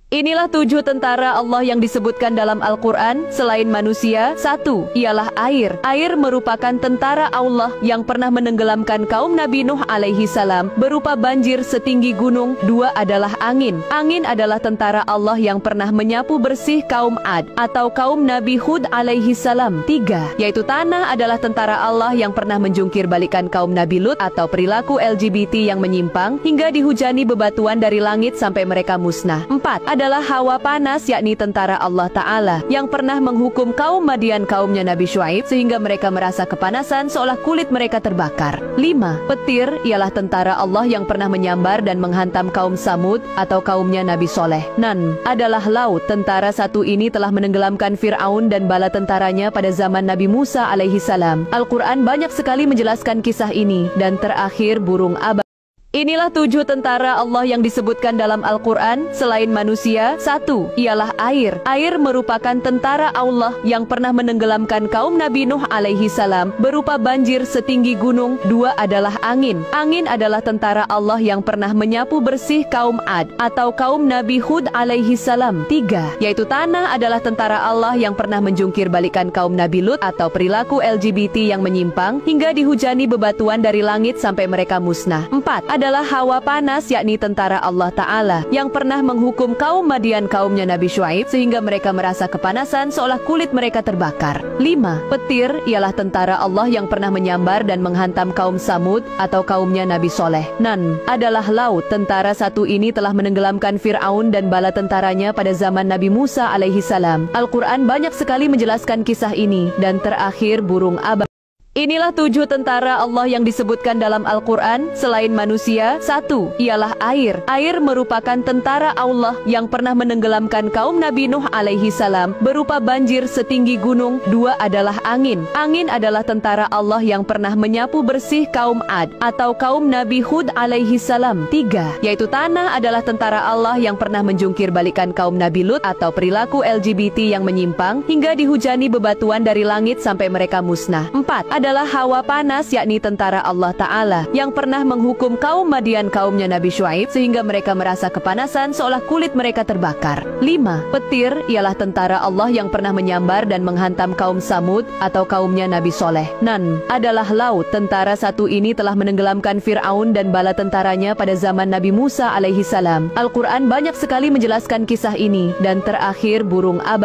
Inilah 7 tentara Allah yang disebutkan dalam Al-Quran selain manusia. 1. Ialah air. Air merupakan tentara Allah yang pernah menenggelamkan kaum Nabi Nuh alaihi salam berupa banjir setinggi gunung. 2 adalah angin. Angin adalah tentara Allah yang pernah menyapu bersih kaum Ad atau kaum Nabi Hud alaihi salam. 3. Yaitu tanah adalah tentara Allah yang pernah menjungkir balikan kaum Nabi Lut atau perilaku LGBT yang menyimpang hingga dihujani bebatuan dari langit sampai mereka musnah. 4 adalah hawa panas, yakni tentara Allah Ta'ala yang pernah menghukum kaum Madian kaumnya Nabi Syuaib sehingga mereka merasa kepanasan seolah kulit mereka terbakar. 5. Petir ialah tentara Allah yang pernah menyambar dan menghantam kaum Samud atau kaumnya Nabi Soleh. 6 adalah laut. Tentara satu ini telah menenggelamkan Fir'aun dan bala tentaranya pada zaman Nabi Musa alaihi salam. Al-Quran banyak sekali menjelaskan kisah ini. Dan terakhir, burung abadi. Inilah 7 tentara Allah yang disebutkan dalam Al-Quran selain manusia. 1. Ialah air. Air merupakan tentara Allah yang pernah menenggelamkan kaum Nabi Nuh alaihi salam berupa banjir setinggi gunung. 2 adalah angin. Angin adalah tentara Allah yang pernah menyapu bersih kaum Ad atau kaum Nabi Hud alaihi salam. 3. Yaitu tanah adalah tentara Allah yang pernah menjungkir balikan kaum Nabi Lut atau perilaku LGBT yang menyimpang hingga dihujani bebatuan dari langit sampai mereka musnah. 4 adalah hawa panas, yakni tentara Allah Ta'ala yang pernah menghukum kaum Madian kaumnya Nabi Syuaib sehingga mereka merasa kepanasan seolah kulit mereka terbakar. 5. Petir ialah tentara Allah yang pernah menyambar dan menghantam kaum Samud atau kaumnya Nabi Soleh. 6 adalah laut. Tentara satu ini telah menenggelamkan Fir'aun dan bala tentaranya pada zaman Nabi Musa alaihi salam. Al-Quran banyak sekali menjelaskan kisah ini. Dan terakhir, burung abadi. Inilah 7 tentara Allah yang disebutkan dalam Al-Quran selain manusia. 1. Ialah air. Air merupakan tentara Allah yang pernah menenggelamkan kaum Nabi Nuh alaihi salam berupa banjir setinggi gunung. 2 adalah angin. Angin adalah tentara Allah yang pernah menyapu bersih kaum Ad atau kaum Nabi Hud alaihi salam. 3. Yaitu tanah adalah tentara Allah yang pernah menjungkir balikan kaum Nabi Lut atau perilaku LGBT yang menyimpang hingga dihujani bebatuan dari langit sampai mereka musnah. 4 adalah hawa panas, yakni tentara Allah Ta'ala yang pernah menghukum kaum Madian kaumnya Nabi Syuaib sehingga mereka merasa kepanasan seolah kulit mereka terbakar. 5. Petir ialah tentara Allah yang pernah menyambar dan menghantam kaum Samud atau kaumnya Nabi Soleh. 6 adalah laut. Tentara satu ini telah menenggelamkan Fir'aun dan bala tentaranya pada zaman Nabi Musa alaihi salam. Al-Quran banyak sekali menjelaskan kisah ini. Dan terakhir, burung abadi.